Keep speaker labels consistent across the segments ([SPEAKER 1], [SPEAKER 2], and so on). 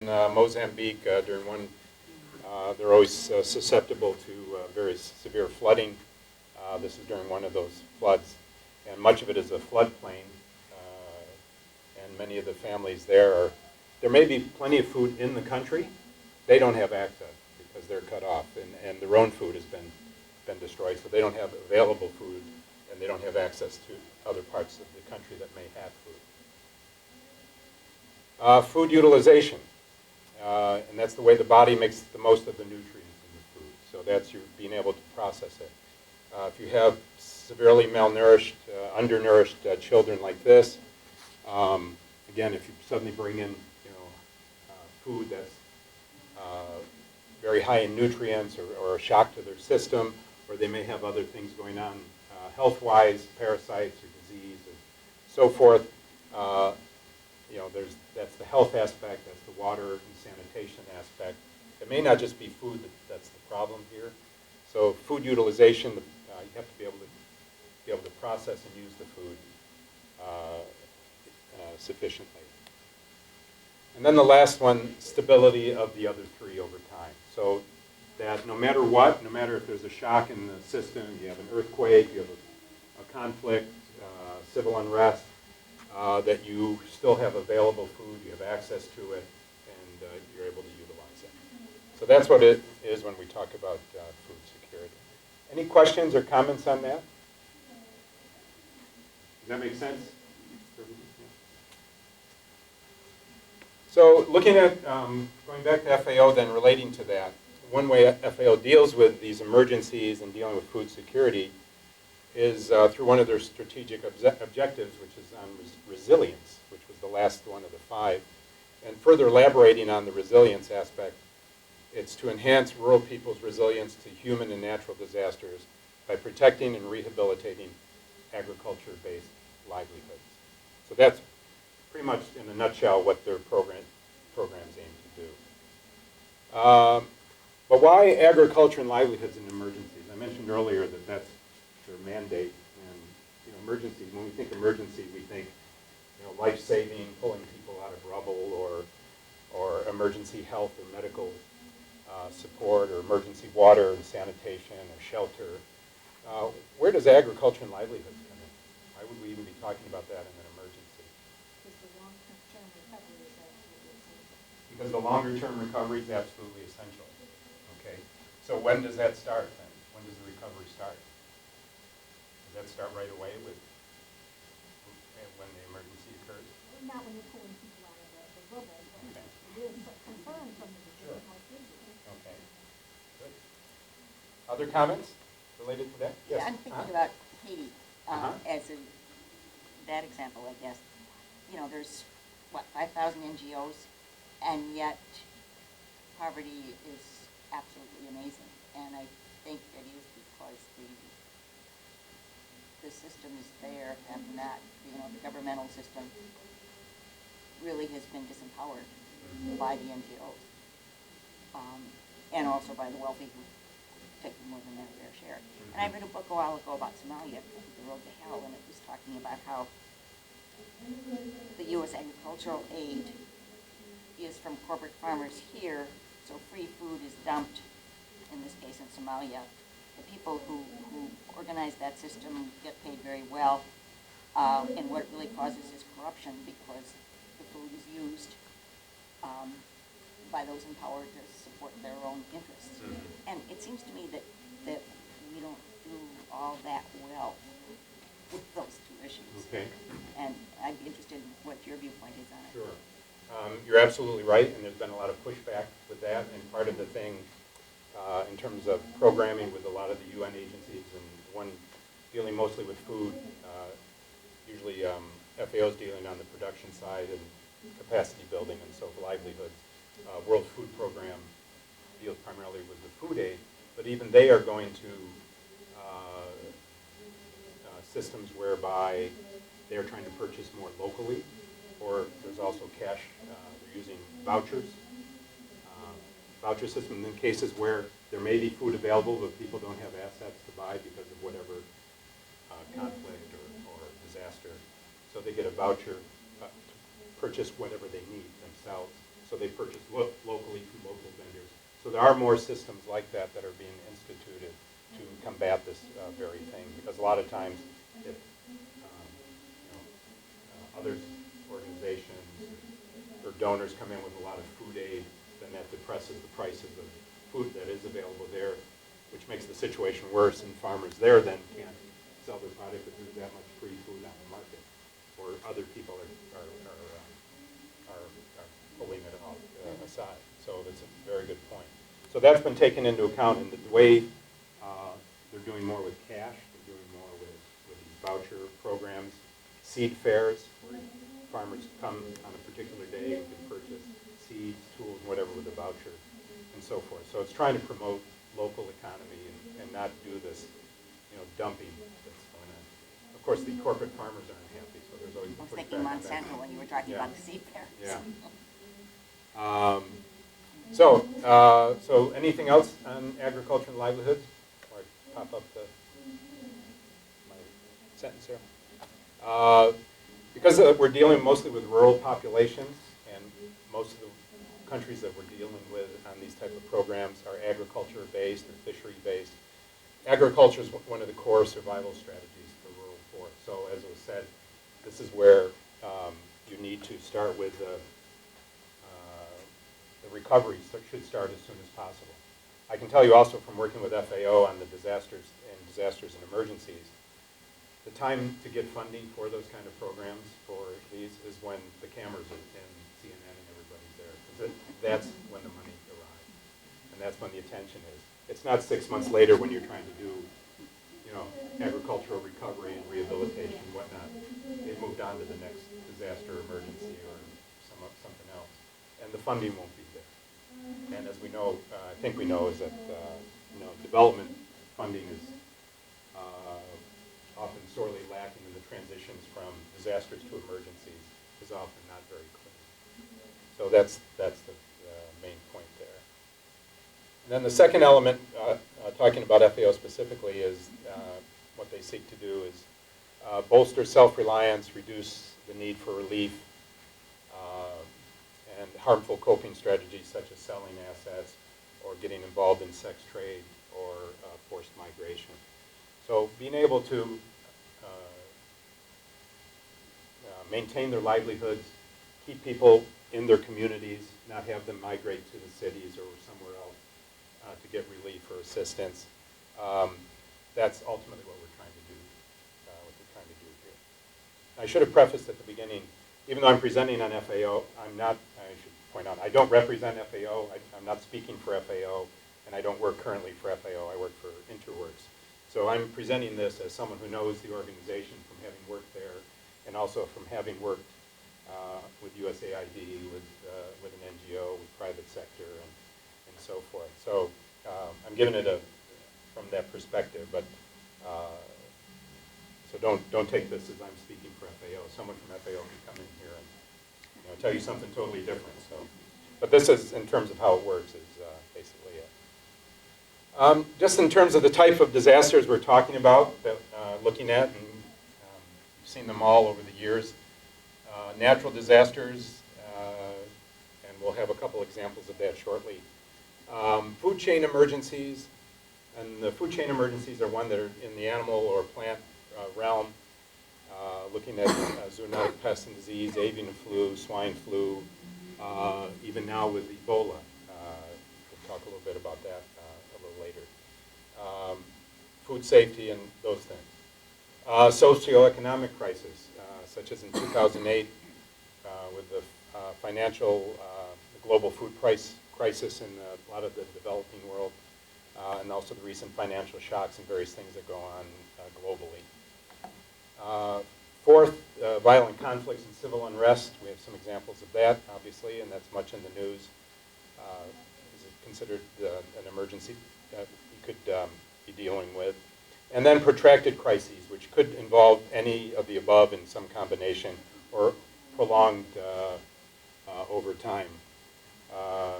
[SPEAKER 1] Mozambique during one, they're always susceptible to very severe flooding. This is during one of those floods, and much of it is a floodplain. And many of the families there may be plenty of food in the country. They don't have access because they're cut off, and their own food has been destroyed, so they don't have available food, and they don't have access to other parts of the country that may have food. Food utilization. And that's the way the body makes the most of the nutrients in the food. So that's your being able to process it. If you have severely malnourished, undernourished children like this, again, if you suddenly bring in, food that's very high in nutrients or a shock to their system, or they may have other things going on health-wise, parasites or disease and so forth. That's the health aspect, that's the water and sanitation aspect. It may not just be food that's the problem here. So food utilization, you have to be able to process and use the food sufficiently. And then the last one, stability of the other three over time. So that no matter what, no matter if there's a shock in the system, you have an earthquake, you have a conflict, civil unrest, that you still have available food, you have access to it, and you're able to utilize it. So that's what it is when we talk about food security. Any questions or comments on that? Does that make sense? So looking at, going back to FAO then relating to that, one way FAO deals with these emergencies and dealing with food security is through one of their strategic objectives, which is on resilience, which was the last one of the 5. And further elaborating on the resilience aspect, it's to enhance rural people's resilience to human and natural disasters by protecting and rehabilitating agriculture-based livelihoods. So that's pretty much in a nutshell what their programs aim to do. But why agriculture and livelihoods in emergencies? I mentioned earlier that that's their mandate, and emergencies. When we think emergency, we think life-saving, pulling people out of rubble, or emergency health or medical support, or emergency water and sanitation or shelter. Where does agriculture and livelihoods come in? Why would we even be talking about that in an emergency? Because the longer-term recovery is absolutely essential. Okay, so when does that start then? When does the recovery start? Does that start right away with when the emergency occurs?
[SPEAKER 2] Not when you're pulling people out of the rubble, but
[SPEAKER 1] okay.
[SPEAKER 2] It is a concern from the beginning.
[SPEAKER 1] Sure. Okay, good. Other comments related to that? Yes.
[SPEAKER 3] Yeah, I'm thinking about Haiti as that example, I guess. There's, 5,000 NGOs, and yet poverty is absolutely amazing. And I think it is because the system is there and that, the governmental system really has been disempowered by the NGOs. And also by the wealthy who take more than their fair share. And I read a book a while ago about Somalia, The Road to Hell, and it was talking about how the U.S. agricultural aid is from corporate farmers here, so free food is dumped, in this case in Somalia. The people who organize that system get paid very well, and what it really causes is corruption because the food is used by those empowered to support their own interests. And it seems to me that we don't do all that well with those two issues.
[SPEAKER 1] Okay.
[SPEAKER 3] And I'd be interested in what your viewpoint is on it.
[SPEAKER 1] Sure. You're absolutely right, and there's been a lot of pushback with that, and part of the thing in terms of programming with a lot of the UN agencies, and one dealing mostly with food, usually FAO's dealing on the production side and capacity building and so livelihoods. World Food Program deals primarily with the food aid, but even they are going to systems whereby they're trying to purchase more locally, or there's also cash, they're using vouchers, voucher system in cases where there may be food available but people don't have assets to buy because of whatever conflict or disaster. So they get a voucher to purchase whatever they need themselves. so they purchase locally from local vendors. So there are more systems like that that are being instituted to combat this very thing, because a lot of times if others, organizations, or donors come in with a lot of food aid, then that depresses the prices of food that is available there, which makes the situation worse, and farmers there then can't sell their product if there's that much free food on the market, or other people are pulling it off aside. So that's a very good point. So that's been taken into account in the way they're doing more with cash, they're doing more with these voucher programs, seed fairs, where farmers come on a particular day and can purchase seeds, tools, whatever with a voucher, and so forth. So it's trying to promote local economy and not do this, dumping that's going on. Of course, the corporate farmers aren't happy, so there's always
[SPEAKER 3] I was
[SPEAKER 1] pushback
[SPEAKER 3] thinking
[SPEAKER 1] on that.
[SPEAKER 3] Monsanto when you were talking
[SPEAKER 1] Yeah.
[SPEAKER 3] about the seed fairs.
[SPEAKER 1] Yeah. So anything else on agriculture and livelihoods? Or pop up my sentence here. Because we're dealing mostly with rural populations, and most of the countries that we're dealing with on these type of programs are agriculture-based or fishery-based. Agriculture is one of the core survival strategies for rural poor. So as it was said, this is where you need to start with the recovery should start as soon as possible. I can tell you also from working with FAO on the disasters and emergencies, the time to get funding for those kind of programs for these is when the cameras are in CNN and everybody's there. Because that's when the money arrives. And that's when the attention is. It's not 6 months later when you're trying to do, agricultural recovery and rehabilitation and whatnot. They've moved on to the next disaster emergency or something else. And the funding won't be there. And as we know, I think we know, is that development funding is often sorely lacking, and the transitions from disasters to emergencies is often not very clear. So that's the main point there. And then the second element, talking about FAO specifically, is what they seek to do is bolster self-reliance, reduce the need for relief, and harmful coping strategies such as selling assets or getting involved in sex trade or forced migration. So being able to maintain their livelihoods, keep people in their communities, not have them migrate to the cities or somewhere else to get relief or assistance. That's ultimately what we're trying to do. Here. I should have prefaced at the beginning, even though I'm presenting on FAO, I should point out, I don't represent FAO. I'm not speaking for FAO, and I don't work currently for FAO. I work for Interworks. So I'm presenting this as someone who knows the organization from having worked there, and also from having worked with USAID, with an NGO, with private sector, and so forth. So I'm giving it from that perspective, but so don't take this as I'm speaking for FAO. Someone from FAO can come in here and tell you something totally different. So, but this is, in terms of how it works, is basically it. Just in terms of the type of disasters we're talking about, looking at, and you've seen them all over the years. Natural disasters, and we'll have a couple examples of that shortly. Food chain emergencies, and the food chain emergencies are one that are in the animal or plant realm, looking at zoonotic pest and disease, avian flu, swine flu, even now with Ebola. We'll talk a little bit about that a little later. Food safety and those things. Socioeconomic crisis, such as in 2008 with the the global food price crisis in a lot of the developing world, and also the recent financial shocks and various things that go on globally. Fourth, violent conflicts and civil unrest. We have some examples of that, obviously, and that's much in the news. Is it considered an emergency that you could be dealing with? And then protracted crises, which could involve any of the above in some combination, or prolonged over time.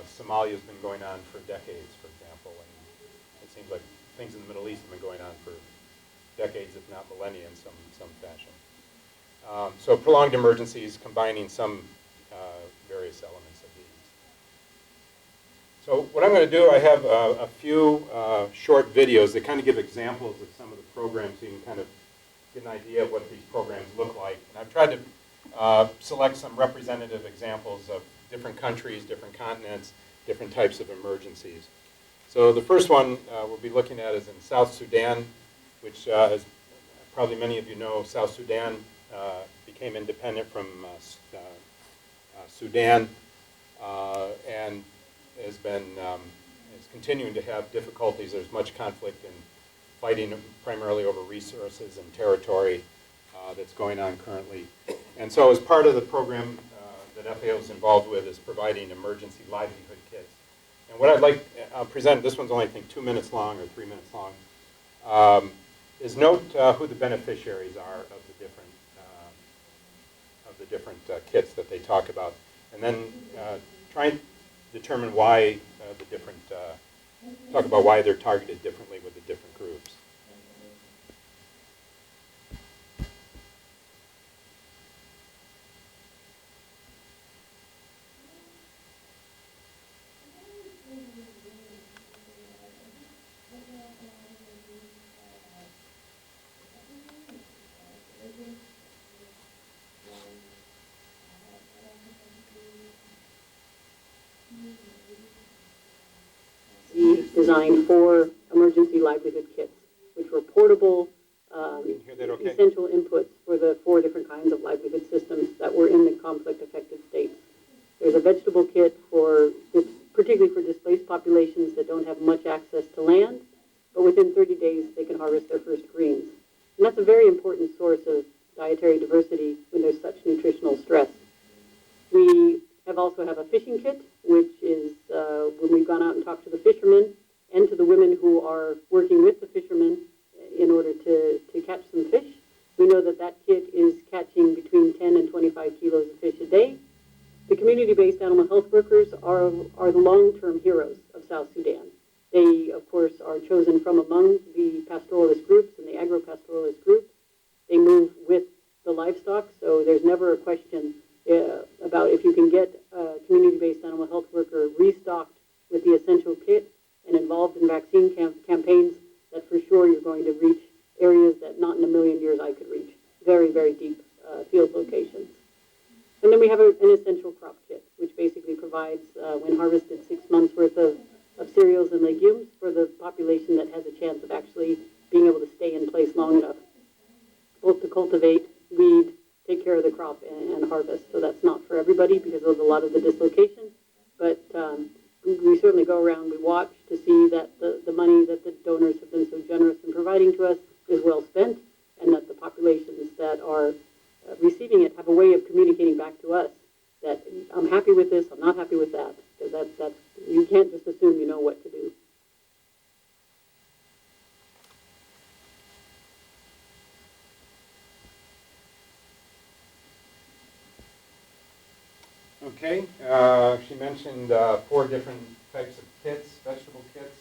[SPEAKER 1] Somalia's been going on for decades, for example, and it seems like things in the Middle East have been going on for decades, if not millennia, in some fashion. So prolonged emergencies combining some various elements of these. So what I'm going to do, I have a few short videos that kind of give examples of some of the programs so you can kind of get an idea of what these programs look like. And I've tried to select some representative examples of different countries, different continents, different types of emergencies. So the first one we'll be looking at is in South Sudan, which as probably many of you know, South Sudan became independent from Sudan and has been is continuing to have difficulties. There's much conflict and fighting primarily over resources and territory that's going on currently. And so as part of the program that FAO is involved with is providing emergency livelihood kits. And what I'd like to present, this one's only I think 2 minutes long or 3 minutes long, is note who the beneficiaries are of the different kits that they talk about. And then try and determine why talk about why they're targeted differently with the different groups.
[SPEAKER 4] Designed for emergency livelihood kits, which were portable,
[SPEAKER 1] Okay?
[SPEAKER 4] essential inputs for the 4 different kinds of livelihood systems that were in the conflict-affected states. There's a vegetable kit for, particularly for displaced populations that don't have much access to land, but within 30 days they can harvest their first greens. And that's a very important source of dietary diversity when there's such nutritional stress. We also have a fishing kit, which is when we've gone out and talked to the fishermen and to the women who are working with the fishermen in order to catch some fish. We know that that kit is catching between 10 and 25 kilos of fish a day. The community-based animal health workers are the long-term heroes of South Sudan. They, of course, are chosen from among the pastoralist groups and the agro-pastoralist groups. They move with the livestock, so there's never a question about if you can get a community-based animal health worker restocked with the essential kit and involved in vaccine campaigns, that for sure you're going to reach areas that not in a million years I could reach. Very, very deep field locations. And then we have an essential crop kit, which basically provides, when harvested, 6 months worth of cereals and legumes for the population that has a chance of actually being able to stay in place long enough, both to cultivate, weed, take care of the crop, and harvest. So that's not for everybody because of a lot of the dislocation, but we certainly go around, we watch to see that the money that the donors have been so generous in providing to us is well spent, and that the populations that are receiving it have a way of communicating back to us that I'm happy with this, I'm not happy with that, because that's you can't just assume you know what to do.
[SPEAKER 1] Okay, she mentioned 4 different types of kits: vegetable kits,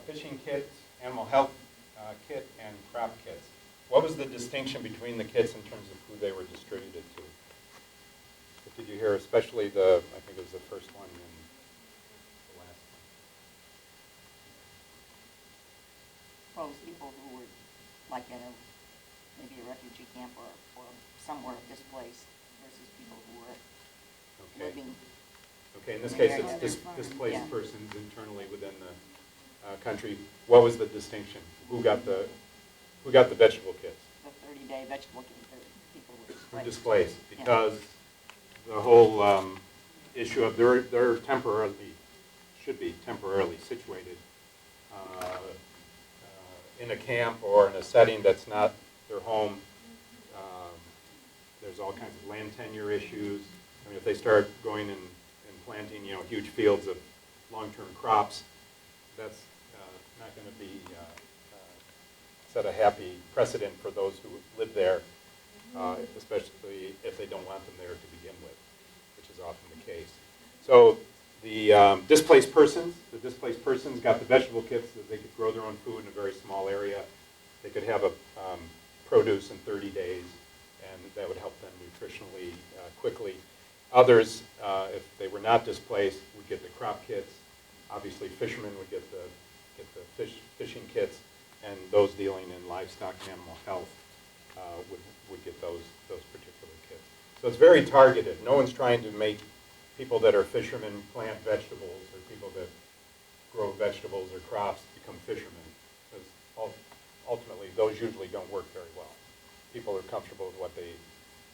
[SPEAKER 1] fishing kit, animal health kit, and crop kits. What was the distinction between the kits in terms of who they were distributed to? What did you hear, especially I think it was the first one and the last one?
[SPEAKER 3] Well, it was people who were like in maybe a refugee camp or somewhere displaced versus people who were living.
[SPEAKER 1] Okay, in this case, it's displaced persons internally within the country. What was the distinction? Who got the vegetable kits?
[SPEAKER 3] The 30-day vegetable kit for people who were displaced.
[SPEAKER 1] Displaced, because the whole issue of they're should be temporarily situated in a camp or in a setting that's not their home. There's all kinds of land tenure issues. I mean, if they start going and planting, huge fields of long-term crops, that's not going to be set a happy precedent for those who live there, especially if they don't want them there to begin with, which is often the case. So the displaced persons got the vegetable kits so they could grow their own food in a very small area. They could have a produce in 30 days, and that would help them nutritionally quickly. Others, if they were not displaced, would get the crop kits. Obviously, fishermen would get the fishing kits, and those dealing in livestock and animal health would get those particular kits. So it's very targeted. No one's trying to make people that are fishermen plant vegetables, or people that grow vegetables or crops become fishermen, because ultimately those usually don't work very well. People are comfortable with what they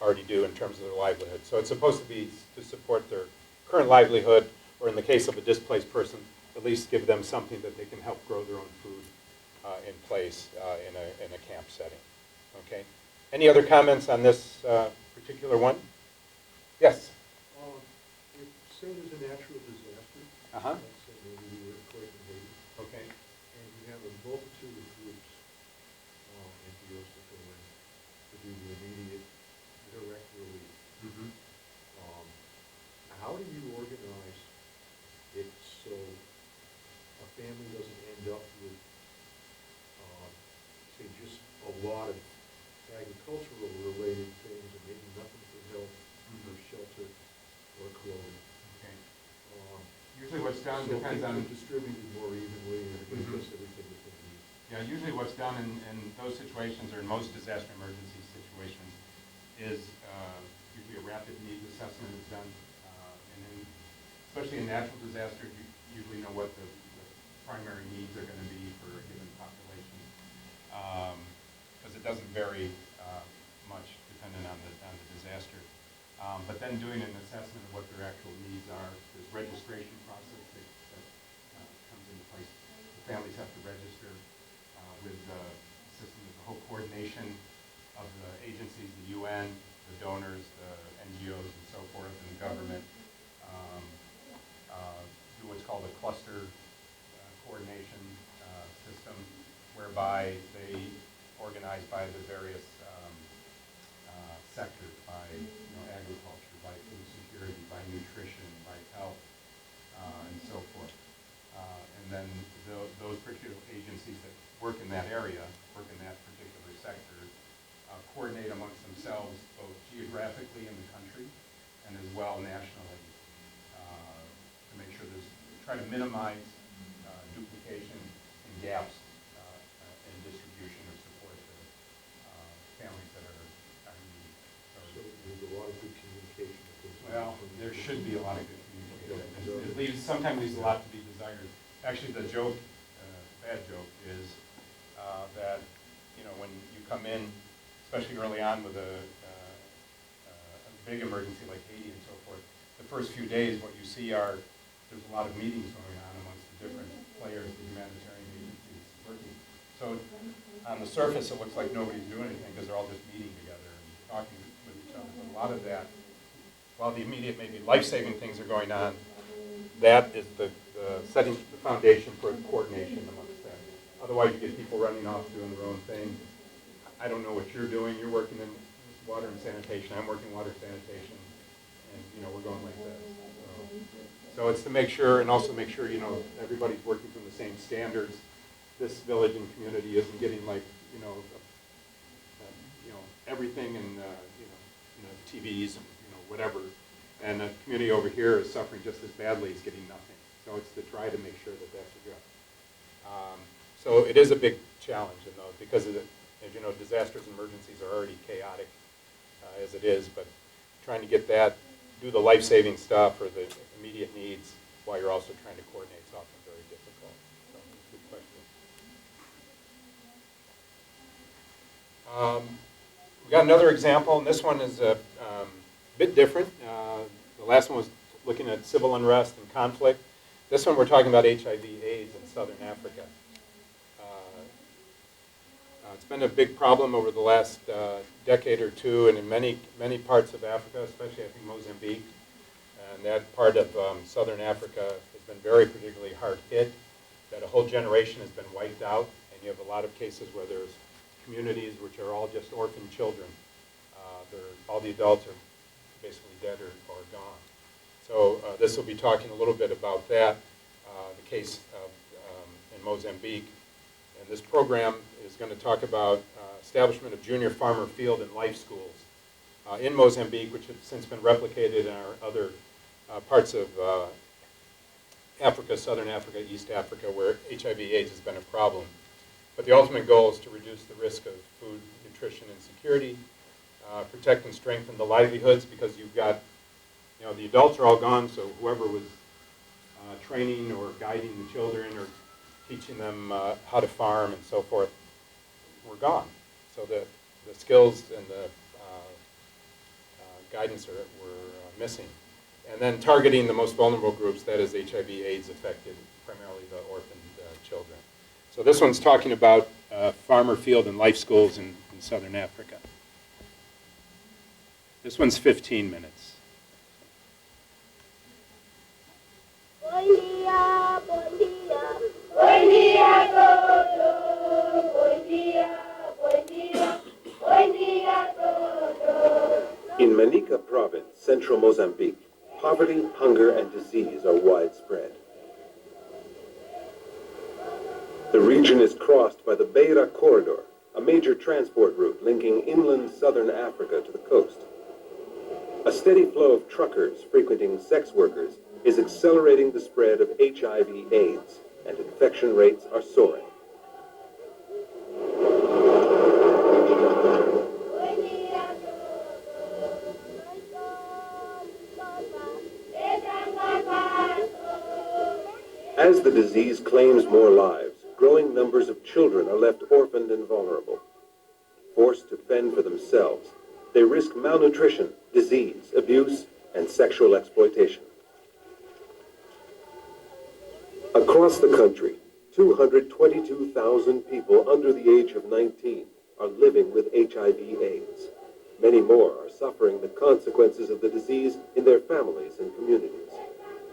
[SPEAKER 1] already do in terms of their livelihood. So it's supposed to be to support their current livelihood, or in the case of a displaced person, at least give them something that they can help grow their own food in place in a camp setting. Okay. Any other comments on this particular one? Yes.
[SPEAKER 5] If, say there's a natural disaster,
[SPEAKER 1] Uh-huh.
[SPEAKER 5] let's say maybe the earthquake in Haiti,
[SPEAKER 1] Okay.
[SPEAKER 5] and you have a multitude of groups, NGOs that go in to do the immediate direct relief.
[SPEAKER 1] Mm-hmm.
[SPEAKER 5] How do you organize it so a family doesn't end up with, say, just a lot of agricultural related things and maybe nothing for health, or shelter, or clothing?
[SPEAKER 1] Okay. Usually what's done
[SPEAKER 5] So
[SPEAKER 1] depends
[SPEAKER 5] things
[SPEAKER 1] on...
[SPEAKER 5] are distributed more evenly and it
[SPEAKER 1] Mhm.
[SPEAKER 5] gives us everything that they need.
[SPEAKER 1] Yeah, usually what's done in those situations, or in most disaster emergency situations, is usually a rapid needs assessment is done. And then, especially in natural disasters, you usually know what the primary needs are going to be for a given population, because it doesn't vary much depending on the disaster. But then doing an assessment of what their actual needs are, there's registration process that comes into place. The families have to register with the system of the whole coordination of the agencies, the UN, the donors, the NGOs, and so forth, and the government. Do what's called a cluster coordination system, whereby they organize by the various sectors, by agriculture, by food security, by nutrition, by health, and so forth. And then those particular agencies that work in that area, work in that particular sector, coordinate amongst themselves both geographically in the country and as well nationally, to make sure try to minimize duplication and gaps in distribution of support to families that are in need.
[SPEAKER 5] So there's a lot of good communication that goes on.
[SPEAKER 1] Well, there should be a lot of good communication. Sometimes leaves a lot to be desired. Actually, the joke, bad joke, is that when you come in, especially early on with a big emergency like Haiti and so forth, the first few days what you see there's a lot of meetings going on amongst the different players, the humanitarian agencies working. So on the surface it looks like nobody's doing anything because they're all just meeting together and talking with each other. But a lot of that, while the immediate maybe life-saving things are going on, that is the setting the foundation for coordination amongst them. Otherwise you get people running off doing their own thing. I don't know what you're doing. You're working in water and sanitation. I'm working water sanitation, and we're going like this. So it's to make sure, and also make sure everybody's working from the same standards. This village and community isn't getting everything in TVs and whatever, and the community over here is suffering just as badly as getting nothing. So it's to try to make sure that that's addressed. So it is a big challenge, because as you know, disasters and emergencies are already chaotic as it is, but trying to get that, do the life-saving stuff or the immediate needs while you're also trying to coordinate is often very difficult. So it's a good question. We got another example, and this one is a bit different. The last one was looking at civil unrest and conflict. This one we're talking about HIV/AIDS in Southern Africa. It's been a big problem over the last decade or two, and in many parts of Africa, especially I think Mozambique, and that part of Southern Africa has been very particularly hard hit, that a whole generation has been wiped out, and you have a lot of cases where there's communities which are all just orphan children. All the adults are basically dead or gone. So this will be talking a little bit about that, the case in Mozambique. And this program is going to talk about establishment of junior farmer field and life schools in Mozambique, which have since been replicated in our other parts of Africa, Southern Africa, East Africa, where HIV/AIDS has been a problem. But the ultimate goal is to reduce the risk of food, nutrition, and security, protect and strengthen the livelihoods, because you've got, the adults are all gone, so whoever was training or guiding the children or teaching them how to farm and so forth were gone. So the skills and the guidance were missing. And then targeting the most vulnerable groups, that is HIV/AIDS affected, primarily the orphaned children. So this one's talking about farmer, field, and life schools in Southern Africa. This one's 15 minutes.
[SPEAKER 6] Buen día, buen día, buen día todos, buen día, buen día, buen día todos.
[SPEAKER 7] In Manica province, central Mozambique, poverty, hunger, and disease are widespread. The region is crossed by the Beira Corridor, a major transport route linking inland southern Africa to the coast. A steady flow of truckers frequenting sex workers is accelerating the spread of HIV/AIDS, and infection rates are soaring. As the disease claims more lives, growing numbers of children are left orphaned and vulnerable. Forced to fend for themselves, they risk malnutrition, disease, abuse, and sexual exploitation. Across the country, 222,000 people under the age of 19 are living with HIV/AIDS. Many more are suffering the consequences of the disease in their families and communities.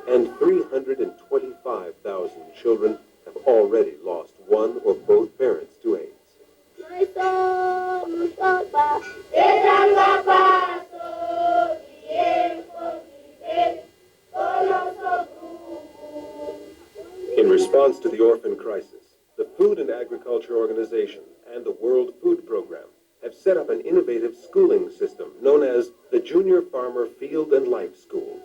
[SPEAKER 7] And 325,000 children have already lost one or both parents to AIDS. In response to the orphan crisis, the Food and Agriculture Organization and the World Food Program have set up an innovative schooling system known as the Junior Farmer Field and Life Schools.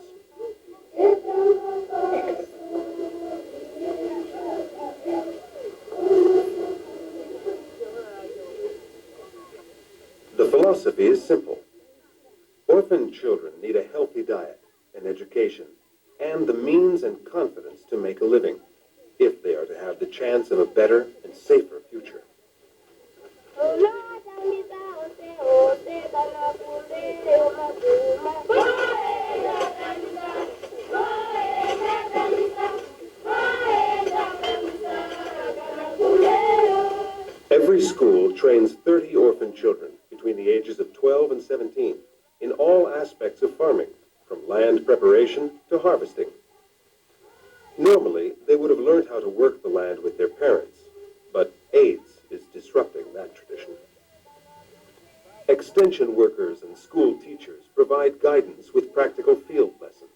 [SPEAKER 7] The philosophy is simple. Orphan children need a healthy diet, an education, and the means and confidence to make a living, if they are to have the chance of a better and safer future. Every school trains 30 orphan children between the ages of 12 and 17 in all aspects of farming, from land preparation to harvesting. Normally, they would have learned how to work the land with their parents, but AIDS is disrupting that tradition. Extension workers and school teachers provide guidance with practical field lessons.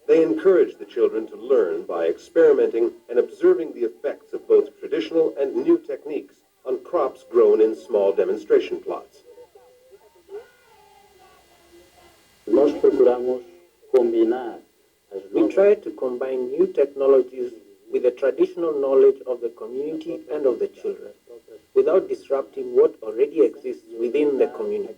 [SPEAKER 7] They encourage the children to learn by experimenting and observing the effects of both traditional and new techniques on crops grown in small demonstration plots.
[SPEAKER 8] We try to combine new technologies with the traditional knowledge of the community and of the children, without disrupting what already exists within the community.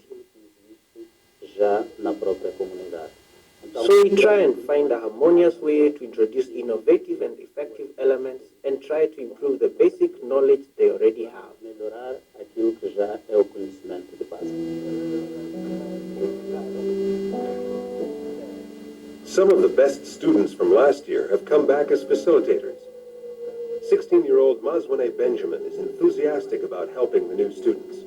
[SPEAKER 8] So we try and find a harmonious way to introduce innovative and effective elements and try to improve the basic knowledge they already have.
[SPEAKER 7] Some of the best students from last year have come back as facilitators. 16-year-old Mazwane Benjamin is enthusiastic about helping the new students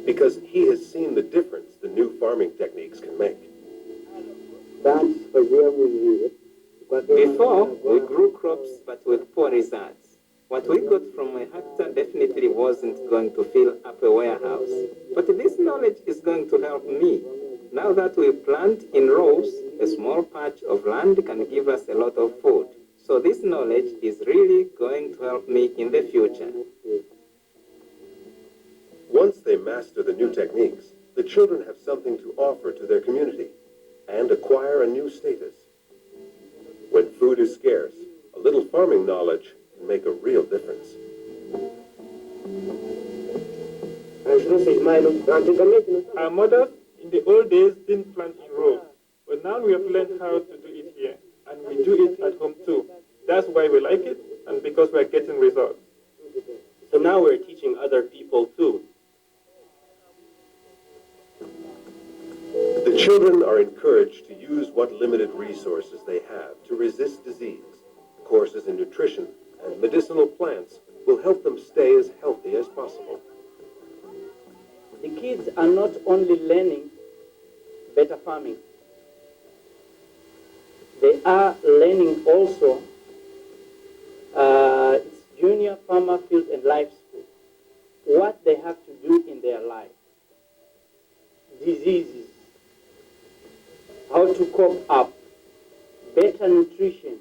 [SPEAKER 7] because he has seen the difference the new farming techniques can make.
[SPEAKER 9] Before, we grew crops but with poor results. What we got from a hectare definitely wasn't going to fill up a warehouse. But this knowledge is going to help me. Now that we plant in rows, a small patch of land can give us a lot of food. So this knowledge is really going to help me in the future.
[SPEAKER 7] Once they master the new techniques, the children have something to offer to their community and acquire a new status. When food is scarce, a little farming knowledge can make a real difference.
[SPEAKER 10] Our mothers in the old days didn't plant in rows, but now we have learned how to do it here, and we do it at home too. That's why we like it, and because we're getting results.
[SPEAKER 8] So now we're teaching other people too.
[SPEAKER 7] The children are encouraged to use what limited resources they have to resist disease. Courses in nutrition and medicinal plants will help them stay as healthy as possible.
[SPEAKER 8] The kids are not only learning better farming, they are learning also it's junior farmer field and life school, what they have to do in their life, diseases, how to cope up, better nutrition,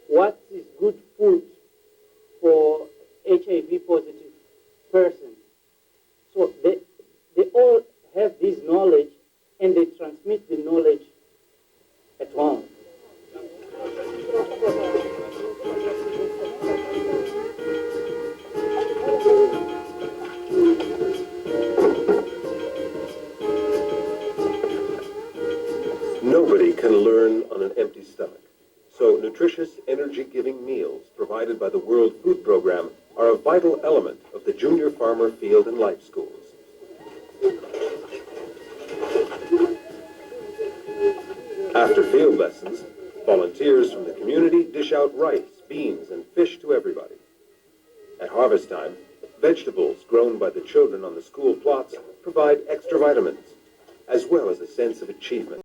[SPEAKER 8] what is good food for HIV positive person. So they all have this knowledge and they transmit the knowledge at home.
[SPEAKER 7] Nobody can learn on an empty stomach. So nutritious, energy-giving meals provided by the World Food Program are a vital element of the Junior Farmer Field and Life Schools. After field lessons, volunteers from the community dish out rice, beans, and fish to everybody. At harvest time, vegetables grown by the children on the school plots provide extra vitamins, as well as a sense of achievement.